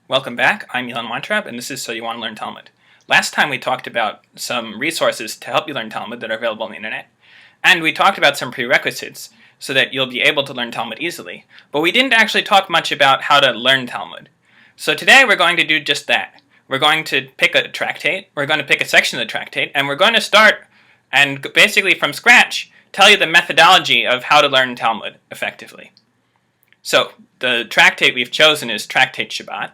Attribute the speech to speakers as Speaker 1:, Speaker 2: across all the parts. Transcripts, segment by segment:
Speaker 1: Welcome back, I'm Elon Weintraub, and this is So You Want to Learn Talmud. Last time we talked about some resources to help you learn Talmud that are available on the internet, and we talked about some prerequisites so that you'll be able to learn Talmud easily, but we didn't actually talk much about how to learn Talmud. So today we're going to do just that. We're going to pick a tractate, we're going to pick a section of the tractate, and we're going to start and basically from scratch tell you the methodology of how to learn Talmud effectively. So the tractate we've chosen is Tractate Shabbat.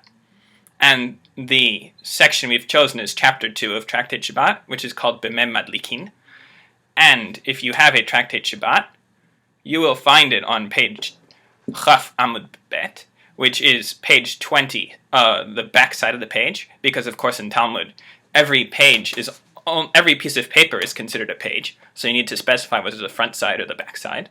Speaker 1: And the section we've chosen is Chapter 2 of Tractate Shabbat, which is called B'mem Madlikin. And if you have a Tractate Shabbat, you will find it on page Chaf Amud Bet, which is page 20, the back side of the page, because of course in Talmud, every piece of paper is considered a page, so you need to specify whether it's the front side or the back side.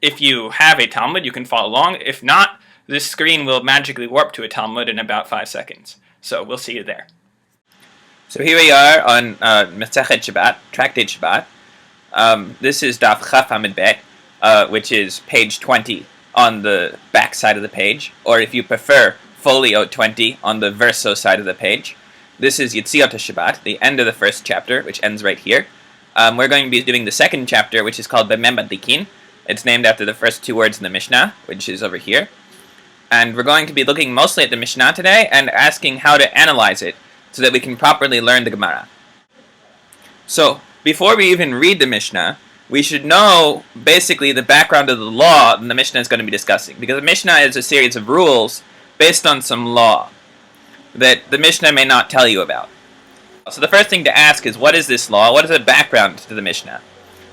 Speaker 1: If you have a Talmud, you can follow along. If not, this screen will magically warp to a Talmud in about 5 seconds. So we'll see you there. So here we are on Masechet Shabbat, Tractate Shabbat. This is Daf Chaf Amud Bet, which is page 20 on the back side of the page, or if you prefer, folio 20 on the verso side of the page. This is Yitziot Shabbat, the end of the first chapter, which ends right here. We're going to be doing the second chapter, which is called B'mem Madlikin. It's named after the first 2 words in the Mishnah, which is over here. And we're going to be looking mostly at the Mishnah today and asking how to analyze it so that we can properly learn the Gemara. So, before we even read the Mishnah, we should know basically the background of the law that the Mishnah is going to be discussing. Because the Mishnah is a series of rules based on some law that the Mishnah may not tell you about. So the first thing to ask is, what is this law? What is the background to the Mishnah?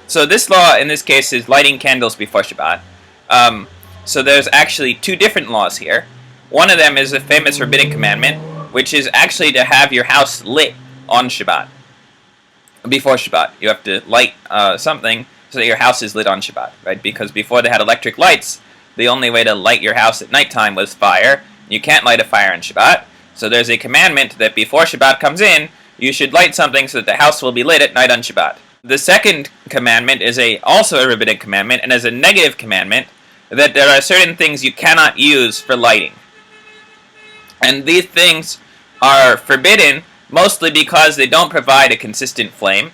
Speaker 1: So this law, in this case, is lighting candles before Shabbat. So there's actually 2 different laws here. One of them is a famous rabbinic commandment, which is actually to have your house lit on Shabbat. Before Shabbat. You have to light something so that your house is lit on Shabbat, right? Because before they had electric lights, the only way to light your house at nighttime was fire. You can't light a fire on Shabbat. So there's a commandment that before Shabbat comes in, you should light something so that the house will be lit at night on Shabbat. The second commandment is also a rabbinic commandment, and is a negative commandment, that there are certain things you cannot use for lighting. And these things are forbidden mostly because they don't provide a consistent flame,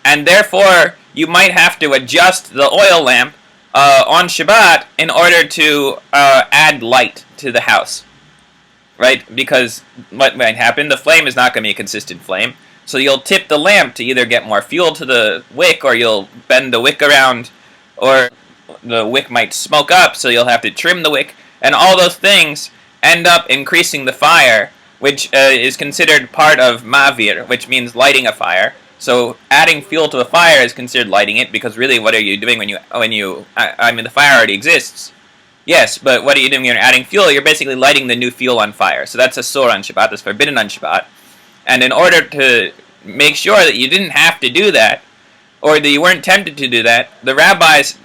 Speaker 1: and therefore you might have to adjust the oil lamp on Shabbat in order to add light to the house. Right? Because what might happen, the flame is not going to be a consistent flame, so you'll tip the lamp to either get more fuel to the wick, or you'll bend the wick around, or the wick might smoke up, so you'll have to trim the wick, and all those things end up increasing the fire, which is considered part of mavir, which means lighting a fire. So adding fuel to a fire is considered lighting it, because really what are you doing when the fire already exists. Yes, but what are you doing when you're adding fuel? You're basically lighting the new fuel on fire. So that's asur on Shabbat, that's forbidden on Shabbat. And in order to make sure that you didn't have to do that, or that you weren't tempted to do that, the rabbis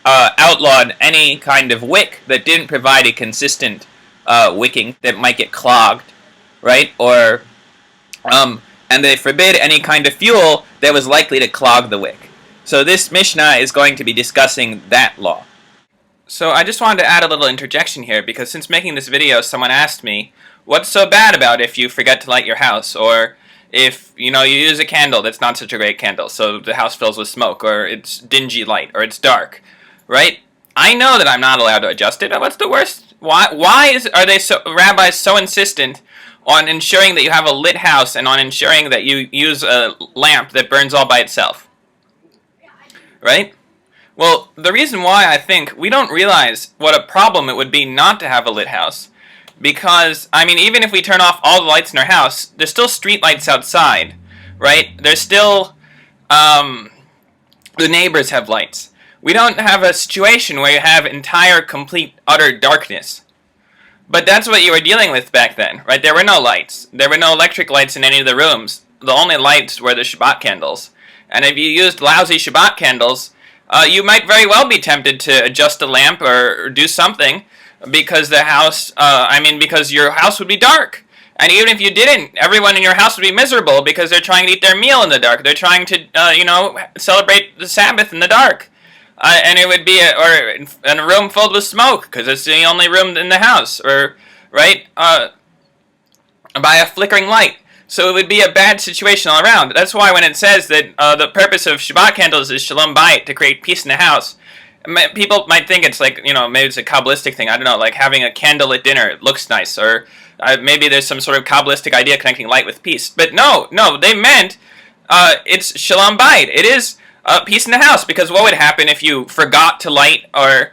Speaker 1: outlawed any kind of wick that didn't provide a consistent wicking that might get clogged, right? Or and they forbid any kind of fuel that was likely to clog the wick. So this Mishnah is going to be discussing that law. So I just wanted to add a little interjection here, because since making this video, someone asked me, what's so bad about if you forget to light your house, or if you use a candle that's not such a great candle, so the house fills with smoke, or it's dingy light, or it's dark, right? I know that I'm not allowed to adjust it. What's the worst? Why are rabbis so insistent on ensuring that you have a lit house and on ensuring that you use a lamp that burns all by itself? Right? Well, the reason why, I think, we don't realize what a problem it would be not to have a lit house. Because, even if we turn off all the lights in our house, there's still street lights outside, right? There's still, the neighbors have lights. We don't have a situation where you have entire, complete, utter darkness. But that's what you were dealing with back then, right? There were no lights. There were no electric lights in any of the rooms. The only lights were the Shabbat candles. And if you used lousy Shabbat candles, you might very well be tempted to adjust a lamp or do something, because because your house would be dark. And even if you didn't, everyone in your house would be miserable because they're trying to eat their meal in the dark. They're trying to, celebrate the Sabbath in the dark. And it would be in a room filled with smoke because it's the only room in the house. Or right? By a flickering light. So it would be a bad situation all around. That's why when it says that the purpose of Shabbat candles is shalom bayit, to create peace in the house, people might think it's like, maybe it's a Kabbalistic thing. I don't know, like having a candle at dinner, it looks nice. Or maybe there's some sort of Kabbalistic idea connecting light with peace. But no, they meant it's shalom bayit. It is peace in the house. Because what would happen if you forgot to light or,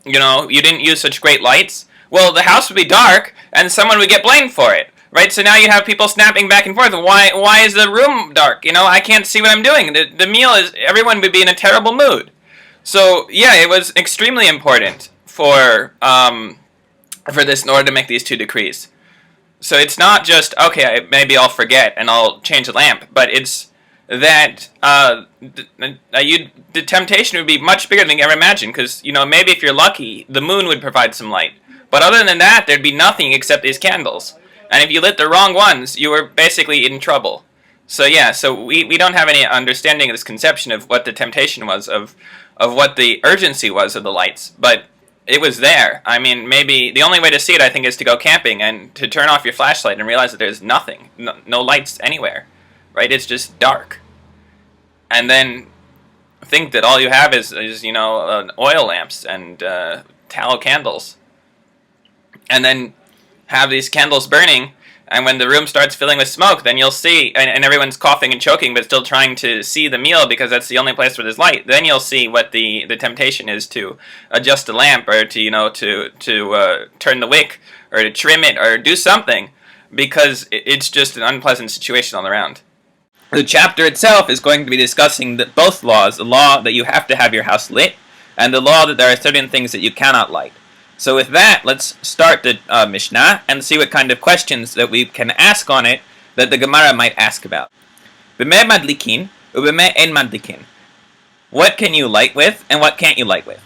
Speaker 1: you didn't use such great lights? Well, the house would be dark and someone would get blamed for it. Right, so now you have people snapping back and forth. Why is the room dark? I can't see what I'm doing. The meal is, everyone would be in a terrible mood. So yeah, it was extremely important for this in order to make these two decrees. So it's not just, okay, maybe I'll forget and I'll change the lamp, but it's that the temptation would be much bigger than you ever imagined, because maybe if you're lucky, the moon would provide some light. But other than that, there'd be nothing except these candles. And if you lit the wrong ones, you were basically in trouble. So yeah, so we don't have any understanding of this conception of what the temptation was, of what the urgency was of the lights. But it was there. I mean, maybe the only way to see it, I think, is to go camping and to turn off your flashlight and realize that there's nothing, no lights anywhere, right? It's just dark. And then think that all you have is oil lamps and tallow candles. And then have these candles burning, and when the room starts filling with smoke, then you'll see, and everyone's coughing and choking but still trying to see the meal because that's the only place where there's light, then you'll see what the temptation is to adjust the lamp, or to turn the wick, or to trim it, or do something, because it's just an unpleasant situation all around. The chapter itself is going to be discussing both laws, the law that you have to have your house lit, and the law that there are certain things that you cannot light. So with that, let's start the Mishnah and see what kind of questions that we can ask on it that the Gemara might ask about. B'meh madlikin, u'b'meh en madlikin. What can you light with, and what can't you light with?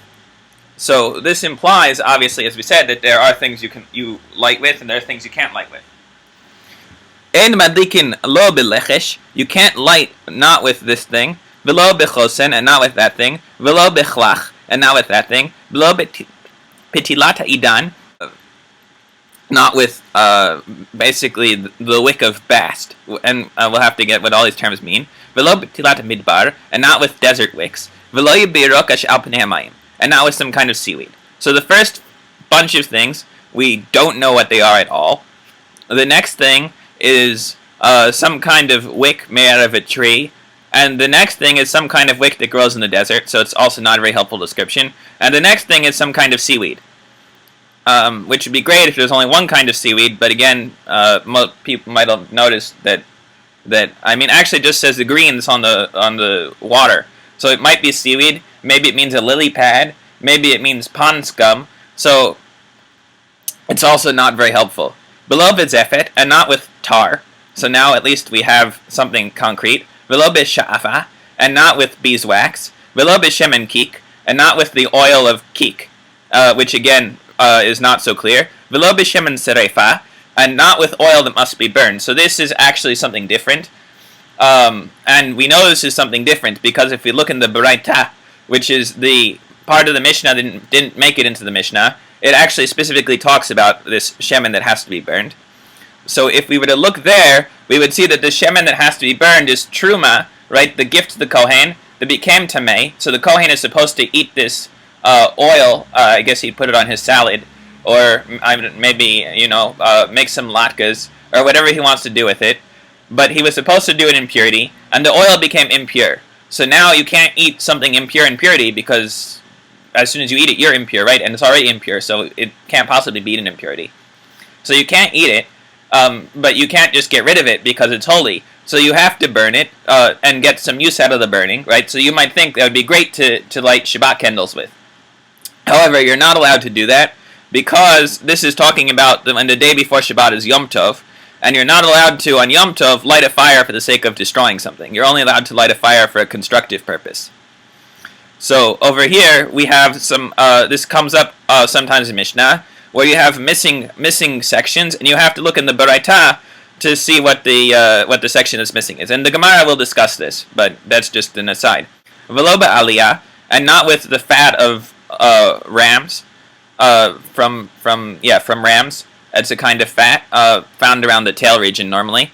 Speaker 1: So this implies, obviously, as we said, that there are things you light with, and there are things you can't light with. En madlikin lo b'lechesh, you can't light not with this thing, v'lo b'chosen, and not with that thing, v'lo b'chlach, and not with that thing, v'lo Pitilata idan, not with basically the wick of bast, and we'll have to get what all these terms mean. Velo pitilata midbar, and not with desert wicks. Velo yibirokash al pnei hamayim, and not with some kind of seaweed. So the first bunch of things, we don't know what they are at all. The next thing is some kind of wick made out of a tree. And the next thing is some kind of wick that grows in the desert, so it's also not a very helpful description. And the next thing is some kind of seaweed, which would be great if there's only one kind of seaweed, but again, most people might have noticed that actually it just says the greens on the water. So it might be seaweed, maybe it means a lily pad, maybe it means pond scum, so it's also not very helpful. Below v'zefet, and not with tar, so now at least we have something concrete. Velo b'sha'afa, and not with beeswax. Velo b'shemen kik, and not with the oil of kik, which again is not so clear. Velo b'shemen serefa, and not with oil that must be burned. So this is actually something different. And we know this is something different because if we look in the Baraita, which is the part of the Mishnah that didn't make it into the Mishnah, it actually specifically talks about this shemen that has to be burned. So if we were to look there, we would see that the shemen that has to be burned is truma, right? The gift to the Kohen that became tamei. So the Kohen is supposed to eat this oil. I guess he'd put it on his salad, or maybe make some latkes or whatever he wants to do with it. But he was supposed to do it in purity, and the oil became impure. So now you can't eat something impure in purity because as soon as you eat it, you're impure, right? And it's already impure, so it can't possibly be an impurity. So you can't eat it. But you can't just get rid of it because it's holy. So you have to burn it and get some use out of the burning, right? So you might think that would be great to light Shabbat candles with. However, you're not allowed to do that because this is talking about when the day before Shabbat is Yom Tov, and you're not allowed to, on Yom Tov, light a fire for the sake of destroying something. You're only allowed to light a fire for a constructive purpose. So over here, we have some, this comes up sometimes in Mishnah, where you have missing sections, and you have to look in the Baraita to see what the section that's missing is. And the Gemara will discuss this, but that's just an aside. Velo ba'aliyah, and not with the fat of rams. from rams. It's a kind of fat found around the tail region normally.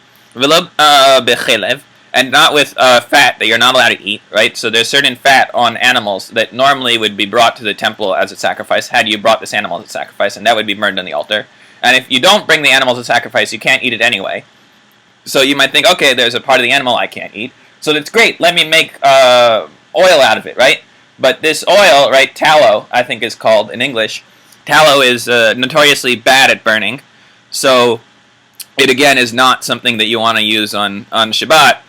Speaker 1: And not with fat that you're not allowed to eat, right? So there's certain fat on animals that normally would be brought to the temple as a sacrifice, had you brought this animal as a sacrifice, and that would be burned on the altar. And if you don't bring the animal as a sacrifice, you can't eat it anyway. So you might think, okay, there's a part of the animal I can't eat, so that's great, let me make oil out of it, right? But this oil, right, tallow, I think is called in English, tallow is notoriously bad at burning, so it again is not something that you want to use on Shabbat.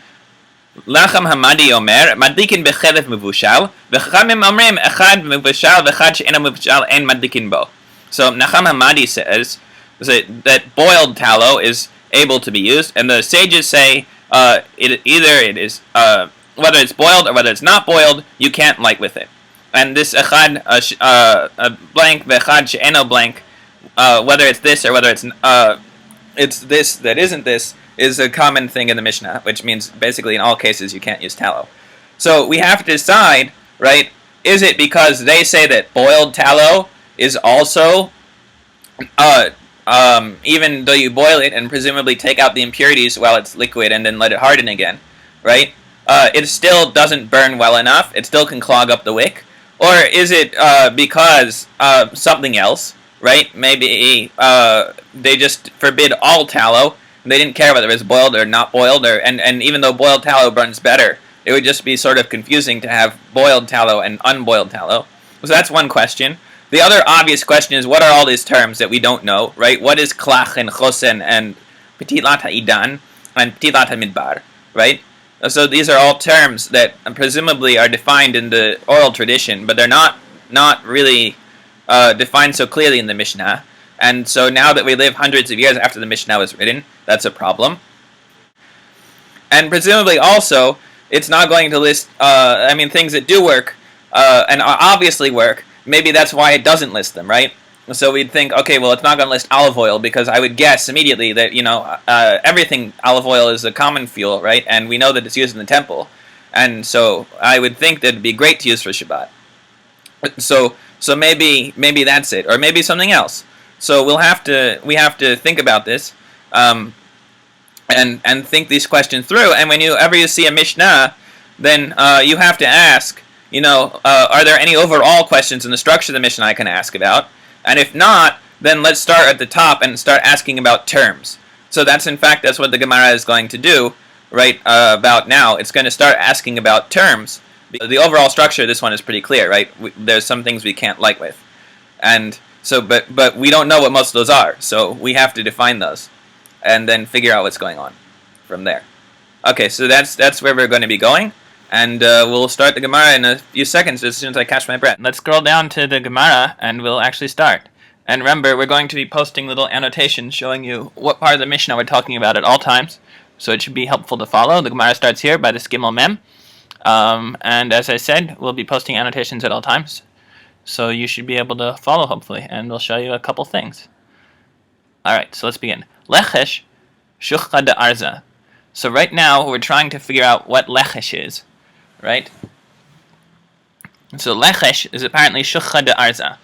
Speaker 1: לחם המדי אומר, מדליקין בחלב מבושל, וחכמים אומרים, אחד מבושל ואחד שאינו מבושל אין מדליקין בו. So Nacham Hamadi says that boiled tallow is able to be used, and the sages say whether it's boiled or whether it's not boiled, you can't light with it. And this echad blank v'echad she'eno blank, whether it's this or whether it's this that isn't this, is a common thing in the Mishnah, which means basically in all cases you can't use tallow. So we have to decide, right, is it because they say that boiled tallow is also, even though you boil it and presumably take out the impurities while it's liquid and then let it harden again, right, it still doesn't burn well enough, it still can clog up the wick? Or is it because something else, right, maybe they just forbid all tallow, they didn't care whether it was boiled or not boiled, and even though boiled tallow burns better, it would just be sort of confusing to have boiled tallow and unboiled tallow. So that's one question. The other obvious question is, what are all these terms that we don't know, right? What is klach and chosen and petilat ha'idan and petilat ha'midbar, right? So these are all terms that presumably are defined in the oral tradition, but they're not really defined so clearly in the Mishnah. And so now that we live hundreds of years after the Mishnah was written, that's a problem. And presumably also, it's not going to list, things that do work and obviously work. Maybe that's why it doesn't list them, right? So we'd think, okay, well, it's not going to list olive oil, because I would guess immediately that, everything, olive oil is a common fuel, right? And we know that it's used in the temple. And so I would think that it'd be great to use for Shabbat. So maybe that's it, or maybe something else. So we have to think about this, and think these questions through. And whenever you see a Mishnah, then you have to ask, are there any overall questions in the structure of the Mishnah I can ask about? And if not, then let's start at the top and start asking about terms. So that's what the Gemara is going to do right about now. It's going to start asking about terms. The overall structure of this one is pretty clear, right? There's some things we can't light with, and so, but we don't know what most of those are, so we have to define those, and then figure out what's going on from there. Okay, so that's where we're going to be going, and we'll start the Gemara in a few seconds as soon as I catch my breath. Let's scroll down to the Gemara, and we'll actually start. And remember, we're going to be posting little annotations showing you what part of the Mishnah we're talking about at all times, so it should be helpful to follow. The Gemara starts here by the Gimel Mem, and as I said, we'll be posting annotations at all times. So you should be able to follow, hopefully, and we'll show you a couple things. Alright, so let's begin. Lechesh shuchcha de arza. So right now, we're trying to figure out what lechesh is, right? So lechesh is apparently shuchcha de arza.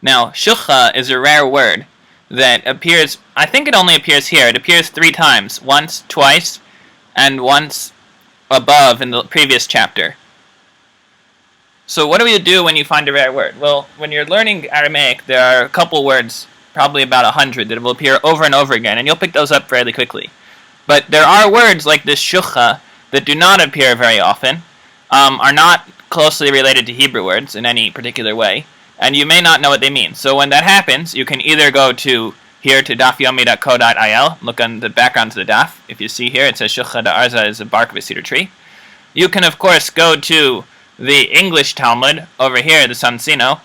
Speaker 1: Now, shuchcha is a rare word that appears, I think it only appears here. It appears 3 times, once, twice, and once above in the previous chapter. So what do we do when you find a rare word? Well, when you're learning Aramaic, there are a couple words, probably about 100, that will appear over and over again, and you'll pick those up fairly quickly. But there are words like this shuchcha that do not appear very often, are not closely related to Hebrew words in any particular way, and you may not know what they mean. So when that happens, you can either go to dafyomi.co.il, look on the background to the daf. If you see here, it says shuchcha de arza is the bark of a cedar tree. You can, of course, go to the English Talmud, over here, the Sansino,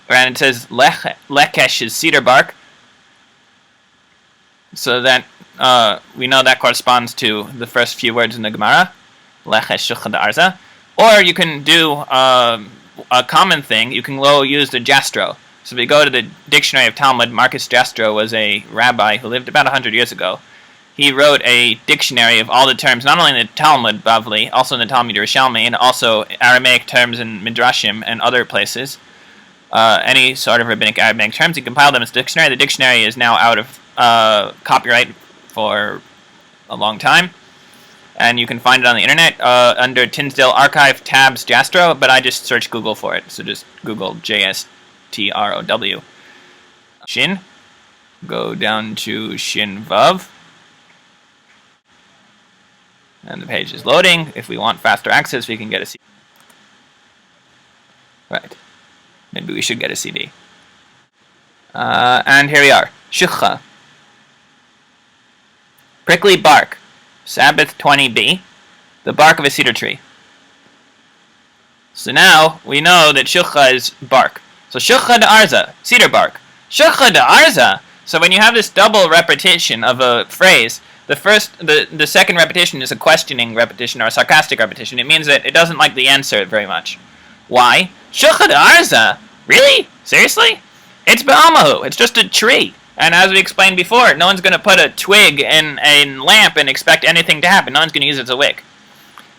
Speaker 1: and it says lekesh is cedar bark. So that we know that corresponds to the first few words in the Gemara, lechesh shuchcha de arza. Or you can do a common thing, you can use the Jastro. So if we go to the Dictionary of Talmud, Marcus Jastro was a rabbi who lived about 100 years ago. He wrote a dictionary of all the terms, not only in the Talmud, Bavli, also in the Talmud Yerushalmi, and also Aramaic terms in Midrashim and other places. any sort of rabbinic Aramaic terms. He compiled them as a dictionary. The dictionary is now out of copyright for a long time, and you can find it on the internet under Tinsdale Archive tabs Jastro, but I just searched Google for it, so just Google JSTROW. Shin, go down to Shin Vav, and the page is loading. If we want faster access, we can get a CD. Right, maybe we should get a CD. And here we are, Shukha. Prickly bark, Sabbath 20b, the bark of a cedar tree. So now we know that shukha is bark. So shukha de arza, cedar bark. Shukha de arza. So when you have this double repetition of a phrase, the second repetition is a questioning repetition or a sarcastic repetition. It means that it doesn't like the answer very much. Why? Shukha de arza? Really? Seriously? It's ba'amahu. It's just a tree. And as we explained before, no one's going to put a twig in a lamp and expect anything to happen. No one's going to use it as a wick.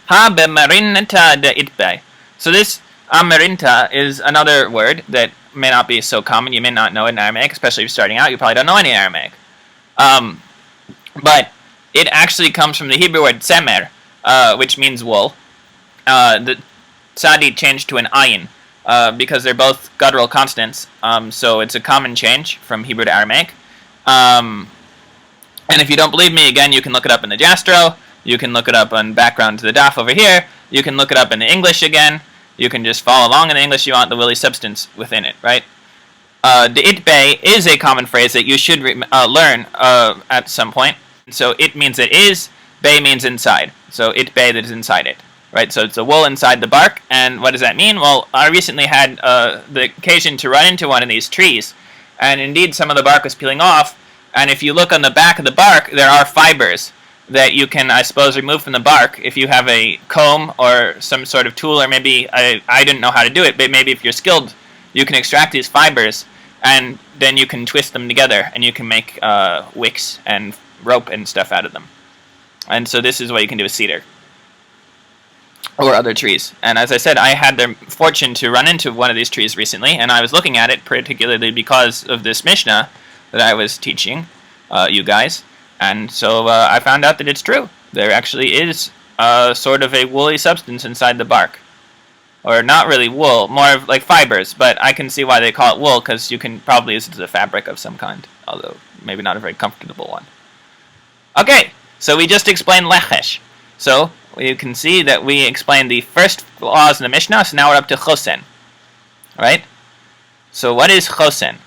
Speaker 1: Ha bemarinta de itbe. So this amarinta is another word that may not be so common. You may not know it in Aramaic, especially if you're starting out. You probably don't know any Aramaic. But it actually comes from the Hebrew word tzemer, which means wool. The tzadi changed to an ayin. Because they're both guttural consonants, so it's a common change from Hebrew to Aramaic. And if you don't believe me, again, you can look it up in the Jastro, you can look it up on background to the daf over here, you can look it up in the English again, you can just follow along in the English. You want the willy substance within it, right? The itbe is a common phrase that you should learn at some point. So it means it is, bay means inside, so itbe that is inside it. Right, so it's the wool inside the bark, and what does that mean? Well, I recently had the occasion to run into one of these trees, and indeed some of the bark was peeling off, and if you look on the back of the bark, there are fibers that you can, I suppose, remove from the bark if you have a comb or some sort of tool, or maybe, I didn't know how to do it, but maybe if you're skilled, you can extract these fibers, and then you can twist them together, and you can make wicks and rope and stuff out of them. And so this is what you can do with cedar. Or other trees. And as I said, I had the fortune to run into one of these trees recently, and I was looking at it particularly because of this Mishna that I was teaching you guys. And so I found out that it's true. There actually is sort of a woolly substance inside the bark. Or not really wool, more of like fibers, but I can see why they call it wool, because you can probably use it as a fabric of some kind, although maybe not a very comfortable one. Okay, so we just explained lechesh. So you can see that we explained the first laws in the Mishnah, so now we're up to chosen. Right? So what is chosen?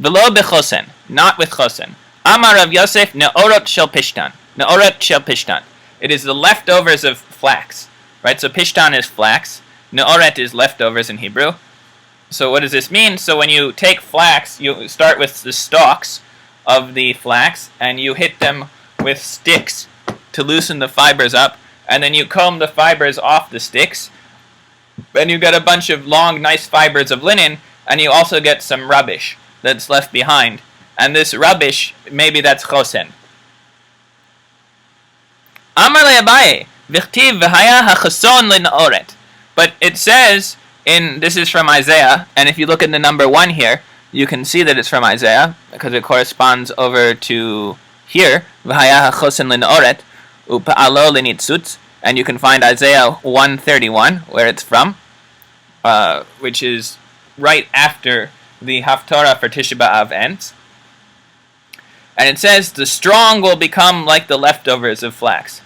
Speaker 1: V'lo bechosen, not with chosen. Amar Rav Yosef, ne'orot shel pishtan. Ne'orot shel pishtan. It is the leftovers of flax. Right? So pishtan is flax. Ne'oret is leftovers in Hebrew. So what does this mean? So when you take flax, you start with the stalks of the flax, and you hit them with sticks to loosen the fibers up, and then you comb the fibers off the sticks, and you get a bunch of long, nice fibers of linen, and you also get some rubbish that's left behind. And this rubbish, maybe that's chosen. Amar le Abaye, v'chtiv v'haya ha'chason le'na'oret. But it says, this is from Isaiah, and if you look at the number 1 here, you can see that it's from Isaiah, because it corresponds over to here, v'haya ha'chason le'na'oret, upa'alo le'nitzutz, and you can find Isaiah 131, where it's from, which is right after the Haftarah for Tisha B'Av ends. And it says, the strong will become like the leftovers of flax.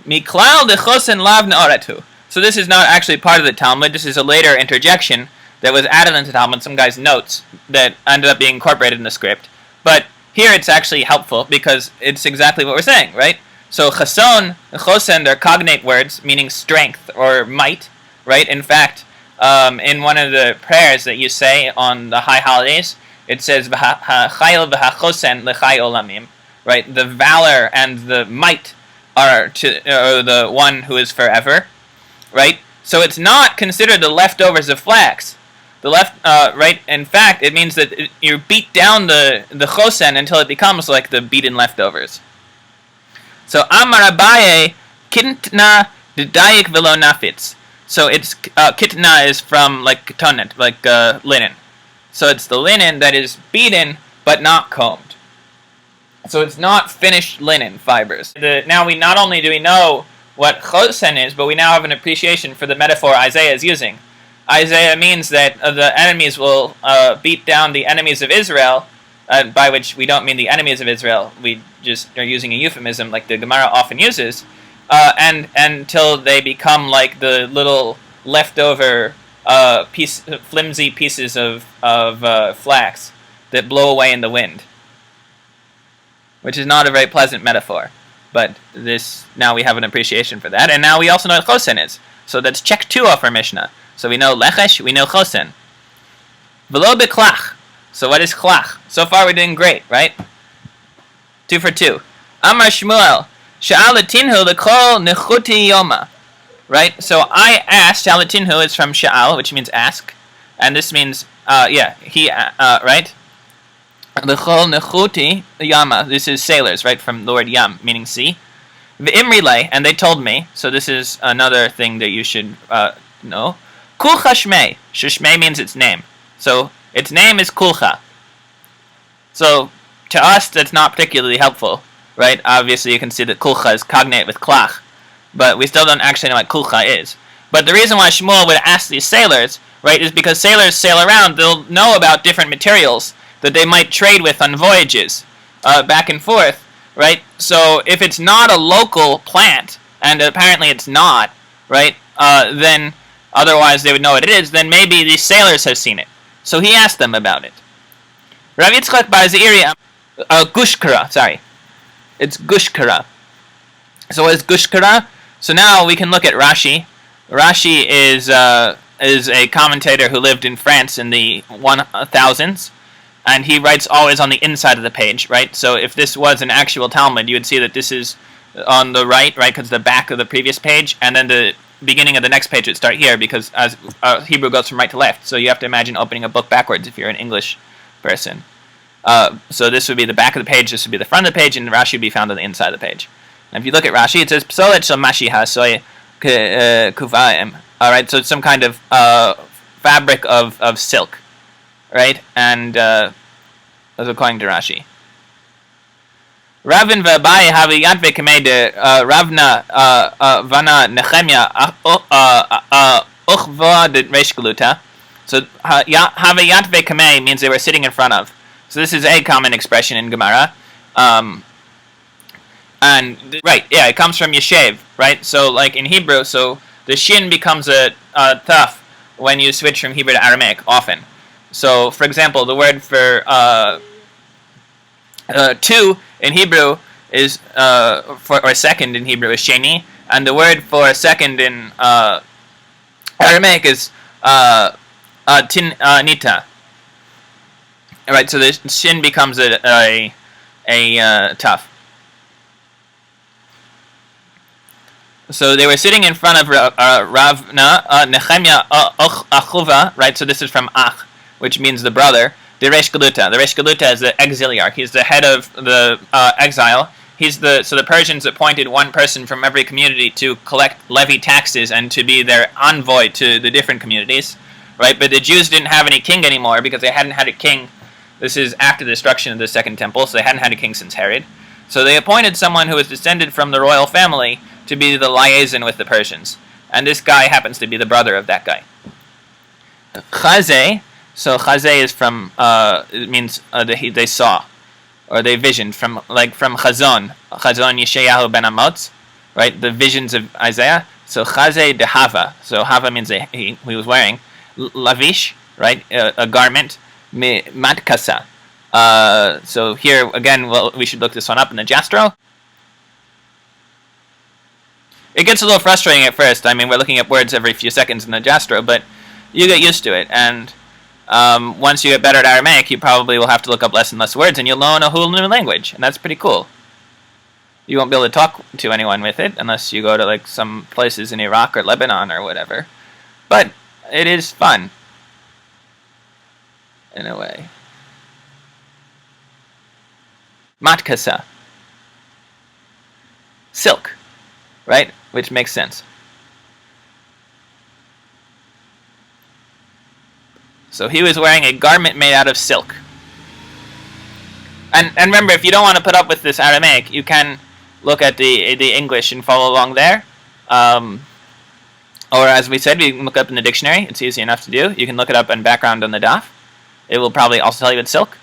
Speaker 1: Miklal dechosen lav na'oretu. So this is not actually part of the Talmud. This is a later interjection that was added into the Talmud, some guy's notes that ended up being incorporated in the script. But here it's actually helpful because it's exactly what we're saying, right? So chason and chosen, they're cognate words meaning strength or might, right? In fact, in one of the prayers that you say on the high holidays, it says v'hachayil v'hachosen l'chay olamim, right? The valor and the might are to the one who is forever, right? So it's not considered the leftovers of flax. The right? In fact, it means that you beat down the chosen until it becomes like the beaten leftovers. So Amar Abaye, kintna d'dayik v'lo nafitz. So it's kitna is from like ketonet, like linen. So it's the linen that is beaten but not combed. So it's not finished linen fibers. Now we not only do we know what chosen is, but we now have an appreciation for the metaphor Isaiah is using. Isaiah means that the enemies will beat down the enemies of Israel, by which we don't mean the enemies of Israel. We just are using a euphemism like the Gemara often uses, and until they become like the little leftover flimsy pieces of flax that blow away in the wind, which is not a very pleasant metaphor. But this, now we have an appreciation for that, and now we also know what chosen is. So that's check 2 off our Mishnah. So we know lechesh, we know chosen. V'lo beklach. So what is klach? So far we're doing great, right? 2 for 2. Amar Shmuel, sha'al tinhu l'kol nechuti yoma. Right? So I asked, sha'alatinhu is from sha'al, which means ask. And this means, right? L'chol nechuti yama. This is sailors, right? From the word yam, meaning sea. V'imrile, and they told me, so this is another thing that you should know. Kulcha shmei. Shmei means its name. So its name is kulcha. So to us, that's not particularly helpful, right? Obviously, you can see that kulcha is cognate with klach, but we still don't actually know what kulcha is. But the reason why Shmuel would ask these sailors, right, is because sailors sail around. They'll know about different materials that they might trade with on voyages, back and forth, right? So if it's not a local plant, and apparently it's not, right, then otherwise they would know what it is, then maybe these sailors have seen it. So he asked them about it. Rav Yitzchak bar Zeiri, gushkara, sorry. It's gushkara. So what is gushkara? So now we can look at Rashi. Rashi is a commentator who lived in France in the 1000s, and he writes always on the inside of the page, right? So if this was an actual Talmud, you would see that this is on the right, because the back of the previous page, and then the beginning of the next page would start here, because as Hebrew goes from right to left, so you have to imagine opening a book backwards if you're an English person. So this would be the back of the page, this would be the front of the page, and Rashi would be found on the inside of the page. And if you look at Rashi, it says psolet shel mashiha soy kuvaim. All right, so it's some kind of fabric of silk, right? And that's according to Rashi. Rabin v'Abaye have yad v'kamei de Ravna vana Nehemia uchva de reish galuta. So have yad v'kamei means they were sitting in front of. So this is a common expression in Gemara. And right, yeah, it comes from yeshev, right? So like in Hebrew, so the shin becomes a taf when you switch from Hebrew to Aramaic often. So for example, the word for two in Hebrew is or second in Hebrew is sheni, and the word for second in Aramaic is nita. All right, so the shin becomes a taf. So they were sitting in front of Ravna Nehemia Achuva, right? So this is from Ach, which means the brother. The Reish Galuta. The Reish Galuta is the exiliarch. He's the head of the exile. So the Persians appointed one person from every community to levy taxes and to be their envoy to the different communities, right? But the Jews didn't have any king anymore because they hadn't had a king. This is after the destruction of the Second Temple, so they hadn't had a king since Herod. So they appointed someone who was descended from the royal family to be the liaison with the Persians. And this guy happens to be the brother of that guy. Chazeh. So chazeh is from, it means they saw, or they visioned, from chazon. Chazon Yeshayahu ben Amoz, right? The visions of Isaiah. So chazeh de hava. So hava means he was wearing. Lavish, right? A garment. Matkasa. So here, again, we should look this one up in the Jastro. It gets a little frustrating at first. I mean, we're looking at words every few seconds in the Jastro, but you get used to it. And once you get better at Aramaic, you probably will have to look up less and less words, and you'll learn a whole new language, and that's pretty cool. You won't be able to talk to anyone with it unless you go to like some places in Iraq or Lebanon or whatever. But it is fun, in a way. Matkasa. Silk, right? Which makes sense. So he was wearing a garment made out of silk. And remember, if you don't want to put up with this Aramaic, you can look at the English and follow along there. Or as we said, we can look up in the dictionary. It's easy enough to do. You can look it up in background on the daf. It will probably also tell you it's silk.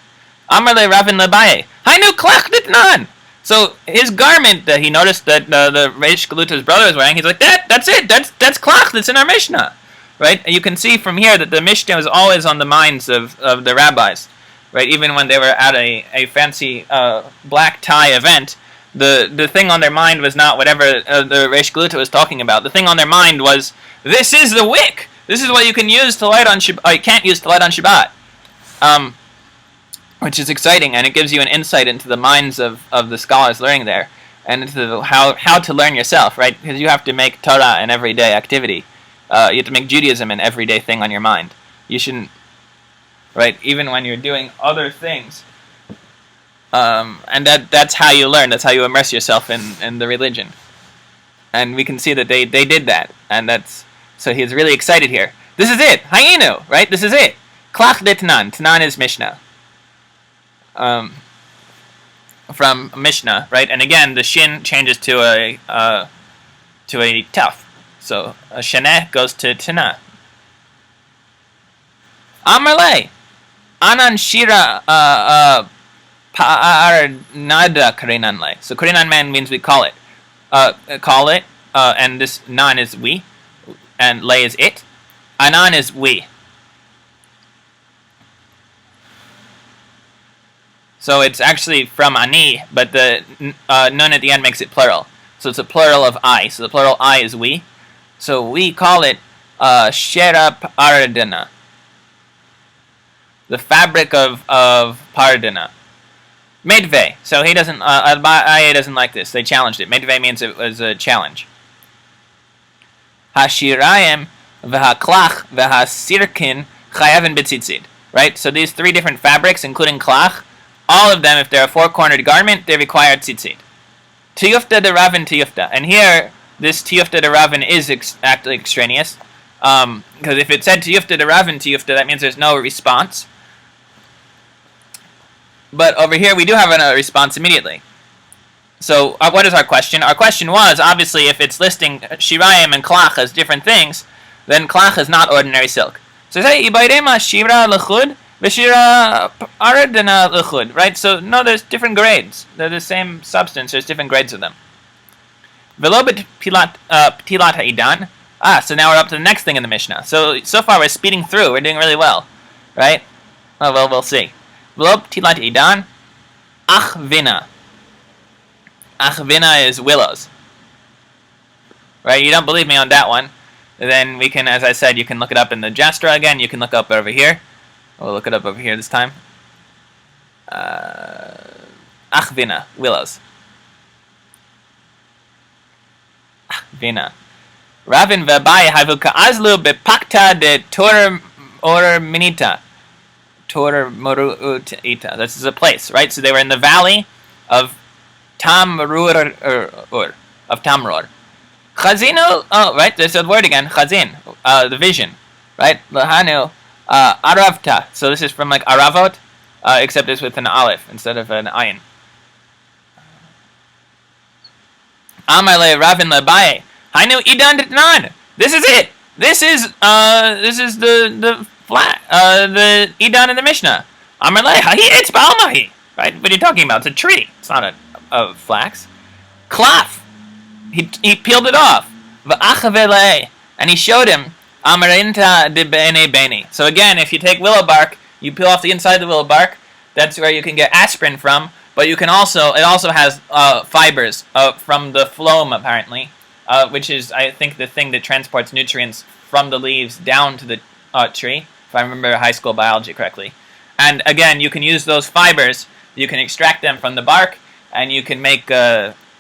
Speaker 1: Amar le Rabin le Abaye. Hainu klach ditnan. So his garment that he noticed that the Reish Galuta's brother was wearing, he's like, that's it. That's klach. That's in our Mishnah, right? And you can see from here that the Mishnah was always on the minds of the rabbis, right? Even when they were at a fancy black tie event, the thing on their mind was not whatever the Reish Galuta was talking about. The thing on their mind was, this is the wick. This is what you can use to light on Shabbat. You can't use to light on Shabbat. Which is exciting, and it gives you an insight into the minds of the scholars learning there, and into how to learn yourself, right? Because you have to make Torah an everyday activity. You have to make Judaism an everyday thing on your mind. You shouldn't, right? Even when you're doing other things. And that's how you learn. That's how you immerse yourself in the religion. And we can see that they did that, and so he's really excited here. This is it, Hayinu, right? This is it. Klach de Tanan. Tanan is Mishnah. From Mishnah, right? And again, the shin changes to a taf. So a sheneh goes to tana. Amarle. Anan shira pa'ar nada karinan le. So karinan man means we call it. And this nan is we, and le is it. Anan is we. So it's actually from ani, but the nun at the end makes it plural. So it's a plural of I. So the plural I is we. So we call it shera paradina. The fabric of paradina. Medve. So he doesn't, Abaye doesn't like this. They challenged it. Medve means it was a challenge. Hashirayim v'haklach v'hasirkin chayavin b'tzitzit. Right? So these three different fabrics, including klach, all of them, if they're a four-cornered garment, they require tzitzit. Tiyufta de Rabin tiyufta. And here, this tiyufta de Rabin is actually extraneous. Because if it said tiyufta de Rabin tiyufta, that means there's no response. But over here, we do have a response immediately. So what is our question? Our question was, obviously, if it's listing shirayim and klach as different things, then klach is not ordinary silk. So say, ibayrema shira lechud, v'shira aradina lechud, right? So, no, there's different grades. They're the same substance, there's different grades of them. Velo b'tilat ha'idan. So now we're up to the next thing in the Mishnah. So far we're speeding through, we're doing really well, right? Oh, well, we'll see. Velo b'tilat ha'idan, achvina. Achvina is willows. Right, you don't believe me on that one, then we can, as I said, you can look it up in the Jastra again, you can look up over here. We'll look it up over here this time. Achvina, willows. Achvina. Rabin v'Abaye havu ka'azlu bepakta de Torah or minita. Torah moru'ita. This is a place, right? So they were in the valley of Tamrur, of Tamrur. Chazinu, right, there's a word again, chazin, the vision, right? Lahanu, aravta, so this is from like aravot, except it's with an aleph instead of an ayin. Amale Rabin Abaye, hainu idan ditnan. This is it. This is the flat, the idan in the Mishnah. Amale hahi it's ba'almahi, right? What are you talking about? It's a tree. It's not a flax. Klaf. He peeled it off. V'achavele, and he showed him amarinta de bene bene. So again, if you take willow bark, you peel off the inside of the willow bark. That's where you can get aspirin from. But you can also, it also has fibers from the phloem apparently, which is I think the thing that transports nutrients from the leaves down to the tree, if I remember high school biology correctly. And again, you can use those fibers. You can extract them from the bark, and you can make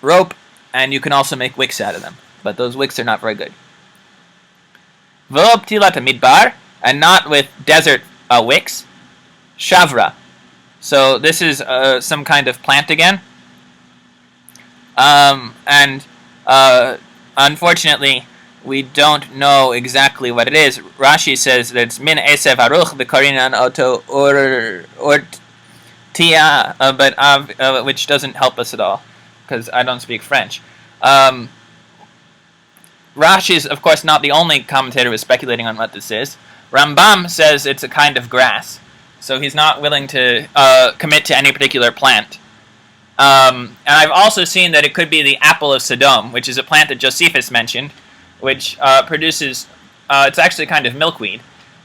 Speaker 1: rope. And you can also make wicks out of them. But those wicks are not very good. V'lo p'tilat midbar, and not with desert wicks. Shavra. So this is some kind of plant again. And unfortunately, we don't know exactly what it is. Rashi says that it's min esev aruch v'karinan oto or tia, but which doesn't help us at all because I don't speak French. Rashi is, of course, not the only commentator who is speculating on what this is. Rambam says it's a kind of grass, so he's not willing to commit to any particular plant. And I've also seen that it could be the apple of Sodom, which is a plant that Josephus mentioned, which produces, it's actually kind of milkweed,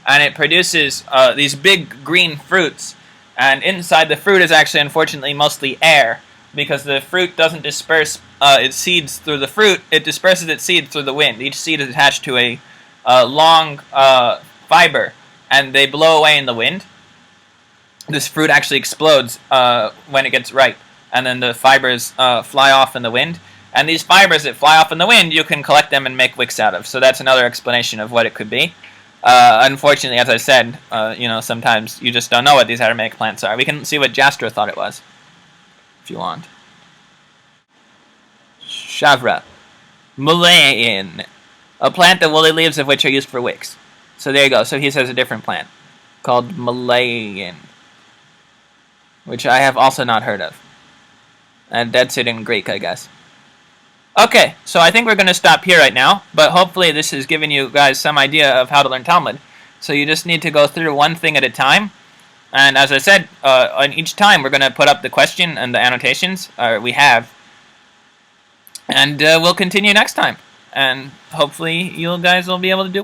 Speaker 1: and it produces these big green fruits, and inside the fruit is actually, unfortunately, mostly air, because the fruit doesn't disperse its seeds through the fruit, it disperses its seeds through the wind. Each seed is attached to a long fiber, and they blow away in the wind. This fruit actually explodes when it gets ripe, and then the fibers fly off in the wind. And these fibers that fly off in the wind, you can collect them and make wicks out of. So that's another explanation of what it could be. Unfortunately, as I said, sometimes you just don't know what these Aramaic plants are. We can see what Jastrow thought it was, if you want. Shavra. Mulein. A plant the woolly leaves of which are used for wicks. So there you go. So he says a different plant called Mulein, which I have also not heard of. And that's it in Greek, I guess. Okay, so I think we're going to stop here right now, but hopefully this has given you guys some idea of how to learn Talmud. So you just need to go through one thing at a time, and as I said, on each time we're going to put up the question and the annotations, we have, and we'll continue next time, and hopefully you guys will be able to do